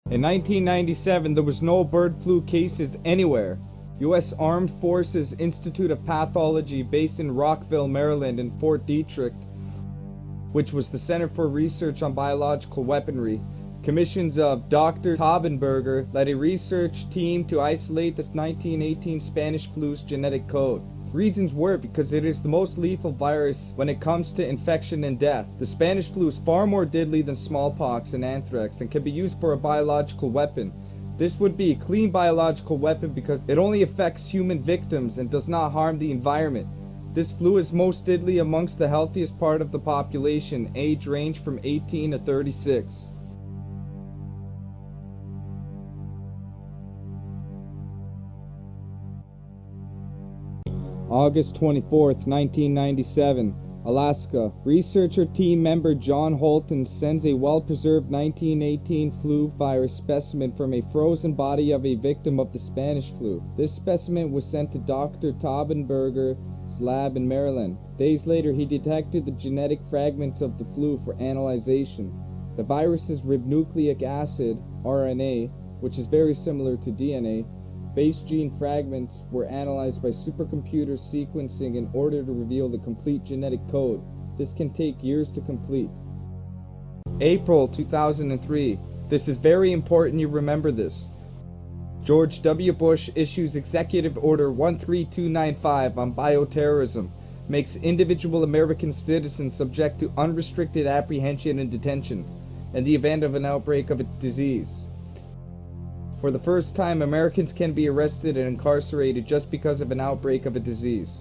In 1997, there was no bird flu cases anywhere. U.S. Armed Forces Institute of Pathology, based in Rockville, Maryland, and Fort Detrick, which was the Center for Research on Biological Weaponry, commissions of Dr. Taubenberger led a research team to isolate the 1918 Spanish flu's genetic code. Reasons were because it is the most lethal virus when it comes to infection and death. The Spanish flu is far more deadly than smallpox and anthrax and can be used for a biological weapon. This would be a clean biological weapon because it only affects human victims and does not harm the environment. This flu is most deadly amongst the healthiest part of the population, age range from 18 to 36. August 24th, 1997, Alaska. Researcher team member John Holton sends a well-preserved 1918 flu virus specimen from a frozen body of a victim of the Spanish flu. This specimen was sent to Dr. Taubenberger's lab in Maryland. Days later, he detected the genetic fragments of the flu for analyzation. The virus's ribonucleic acid, RNA, which is very similar to DNA, base gene fragments were analyzed by supercomputer sequencing in order to reveal the complete genetic code. This can take years to complete. April 2003. This is very important you remember this. George W. Bush issues Executive Order 13295 on bioterrorism, makes individual American citizens subject to unrestricted apprehension and detention in the event of an outbreak of a disease. For the first time, Americans can be arrested and incarcerated just because of an outbreak of a disease.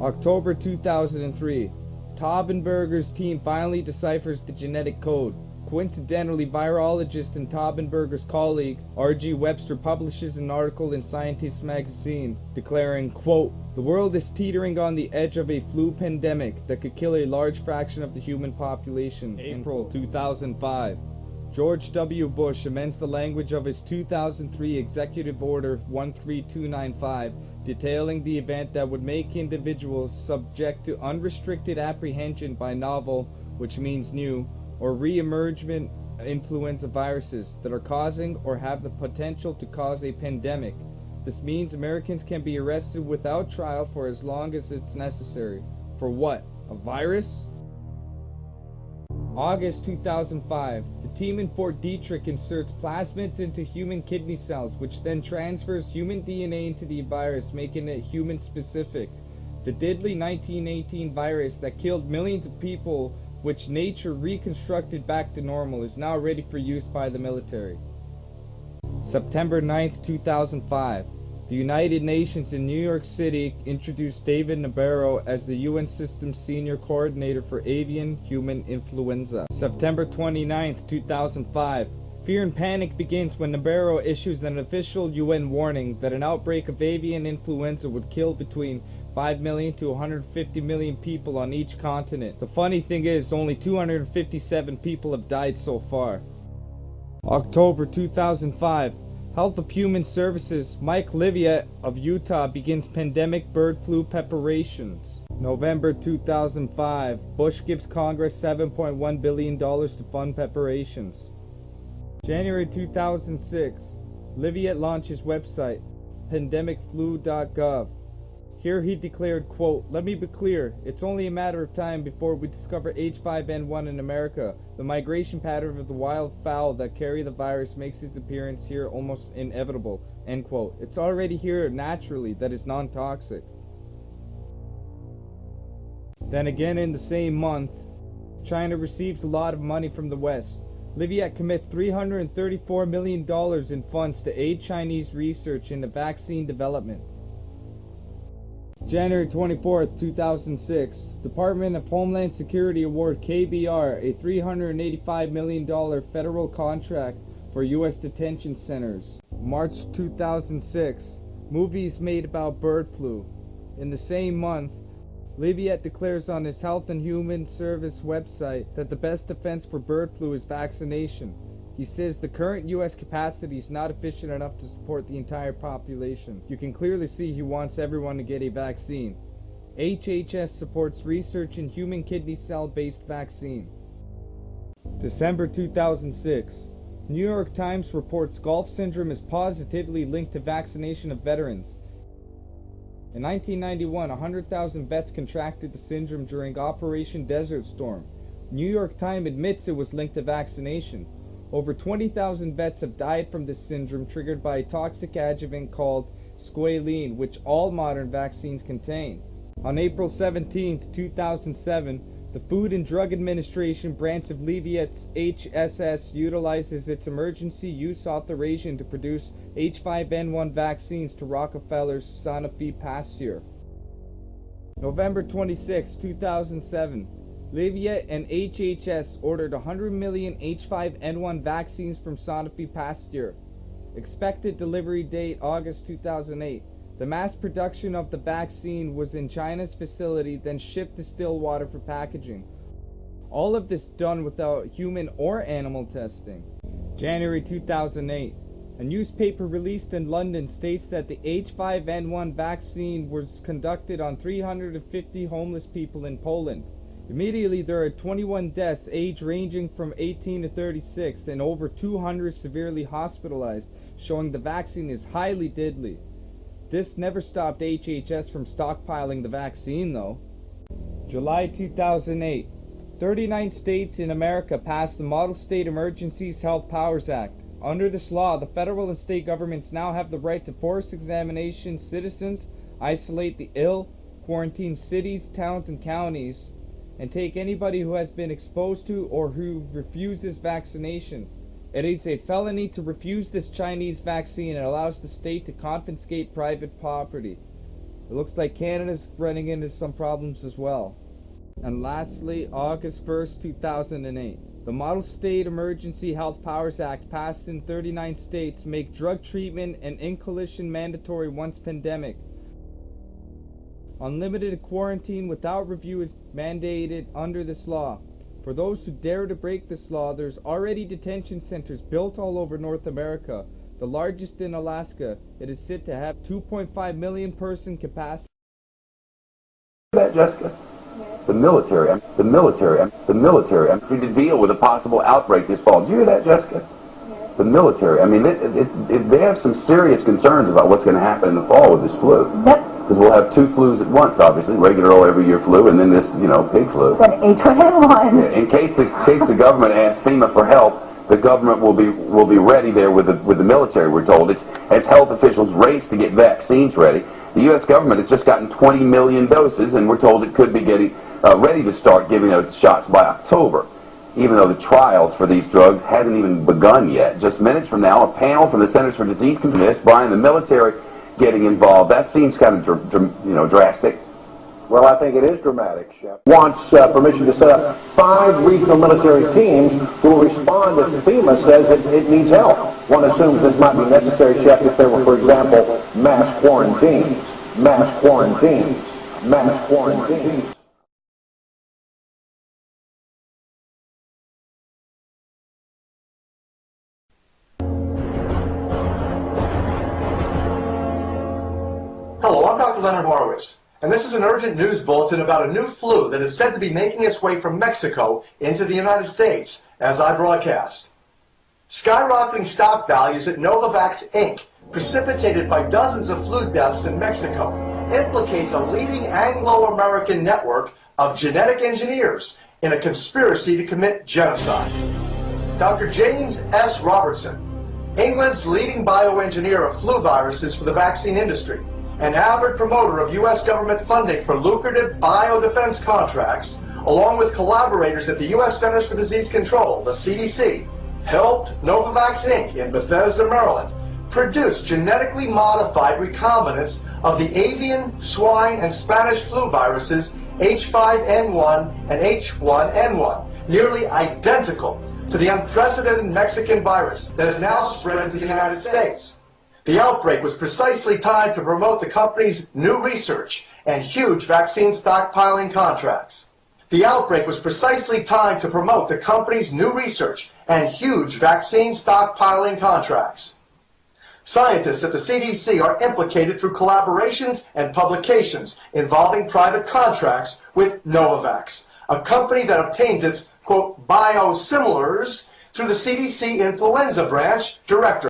October 2003. Taubenberger's team finally deciphers the genetic code. Coincidentally, virologist and Taubenberger's colleague, R.G. Webster, publishes an article in Scientist magazine declaring, quote, "The world is teetering on the edge of a flu pandemic that could kill a large fraction of the human population." April 2005. George W. Bush amends the language of his 2003 Executive Order 13295, detailing the event that would make individuals subject to unrestricted apprehension by novel, which means new, or re-emergent influenza viruses that are causing or have the potential to cause a pandemic. This means Americans can be arrested without trial for as long as it's necessary. For what? A virus? August 2005. The team in Fort Detrick inserts plasmids into human kidney cells, which then transfers human DNA into the virus, making it human-specific. The deadly 1918 virus that killed millions of people, which nature reconstructed back to normal, is now ready for use by the military. September 9th, 2005. The United Nations in New York City introduced David Nabarro as the UN System's Senior Coordinator for Avian Human Influenza. September 29th, 2005. Fear and panic begins when Nabarro issues an official UN warning that an outbreak of avian influenza would kill between 5 million to 150 million people on each continent. The funny thing is, only 257 people have died so far. October 2005. Health of Human Services, Mike Livia of Utah begins pandemic bird flu preparations. November 2005, Bush gives Congress $7.1 billion to fund preparations. January 2006, Livia launches website, pandemicflu.gov. Here he declared, quote, "Let me be clear, it's only a matter of time before we discover H5N1 in America. The migration pattern of the wild fowl that carry the virus makes its appearance here almost inevitable," end quote. It's already here naturally, that is non-toxic. Then again in the same month, China receives a lot of money from the West. Livia commits $334 million in funds to aid Chinese research into vaccine development. January 24th, 2006, Department of Homeland Security award KBR a $385 million federal contract for U.S. detention centers. March 2006, movies made about bird flu. In the same month, Liviet declares on his Health and Human Service website that the best defense for bird flu is vaccination. He says the current U.S. capacity is not efficient enough to support the entire population. You can clearly see he wants everyone to get a vaccine. HHS supports research in human kidney cell-based vaccine. December 2006. New York Times reports Gulf syndrome is positively linked to vaccination of veterans. In 1991, 100,000 vets contracted the syndrome during Operation Desert Storm. New York Times admits it was linked to vaccination. Over 20,000 vets have died from this syndrome triggered by a toxic adjuvant called squalene, which all modern vaccines contain. On April 17, 2007, the Food and Drug Administration branch of Leavitt's HSS utilizes its emergency use authorization to produce H5N1 vaccines to Rockefeller's Sanofi Pasteur. November 26, 2007, Leavitt and HHS ordered 100 million H5N1 vaccines from Sanofi Pasteur. Expected delivery date August 2008. The mass production of the vaccine was in China's facility, then shipped to Stillwater for packaging. All of this done without human or animal testing. January 2008. A newspaper released in London states that the H5N1 vaccine was conducted on 350 homeless people in Poland. Immediately there are 21 deaths, age ranging from 18 to 36, and over 200 severely hospitalized, showing the vaccine is highly deadly. This never stopped HHS from stockpiling the vaccine, though. July 2008. 39 states in America passed the Model State Emergencies Health Powers Act. Under this law, the federal and state governments now have the right to force examination citizens, isolate the ill, quarantine cities, towns, and counties, and take anybody who has been exposed to or who refuses vaccinations. It is a felony to refuse this Chinese vaccine and allows the state to confiscate private property. It looks like Canada's running into some problems as well. And lastly, August 1st, 2008. The Model State Emergency Health Powers Act passed in 39 states make drug treatment and inhalation mandatory once pandemic. Unlimited quarantine without review is mandated under this law. For those who dare to break this law, there's already detention centers built all over North America, the largest in Alaska. It is said to have 2.5 million person capacity. That, Jessica? The military to deal with a possible outbreak this fall. Did you hear that, Jessica? The military, I mean, they have some serious concerns about what's going to happen in the fall with this flu. Because we'll have two flus at once, obviously, regular old every year flu, and then this, pig flu. Then H1N1. Yeah, in case the government asks FEMA for help, the government will be ready there with the military. We're told it's as health officials race to get vaccines ready. The U.S. government has just gotten 20 million doses, and we're told it could be getting ready to start giving those shots by October, even though the trials for these drugs haven't even begun yet. Just minutes from now, a panel from the Centers for Disease Control, Brian, the military getting involved. That seems kind of drastic. Well, I think it is dramatic, Shep. Wants permission to set up 5 regional military teams who will respond if FEMA says it needs help. One assumes this might be necessary, Shep, if there were, for example, mass quarantines. Hello, I'm Dr. Leonard Horowitz, and this is an urgent news bulletin about a new flu that is said to be making its way from Mexico into the United States as I broadcast. Skyrocketing stock values at Novavax Inc., precipitated by dozens of flu deaths in Mexico, implicates a leading Anglo-American network of genetic engineers in a conspiracy to commit genocide. Dr. James S. Robertson, England's leading bioengineer of flu viruses for the vaccine industry, an avid promoter of U.S. government funding for lucrative biodefense contracts, along with collaborators at the U.S. Centers for Disease Control, the CDC, helped Novavax Inc. in Bethesda, Maryland, produce genetically modified recombinants of the avian, swine, and Spanish flu viruses H5N1 and H1N1, nearly identical to the unprecedented Mexican virus that has now spread into the United States. The outbreak was precisely timed to promote the company's new research and huge vaccine stockpiling contracts. The outbreak was precisely timed to promote the company's new research and huge vaccine stockpiling contracts. Scientists at the CDC are implicated through collaborations and publications involving private contracts with Novavax, a company that obtains its, quote, biosimilars through the CDC Influenza Branch Director.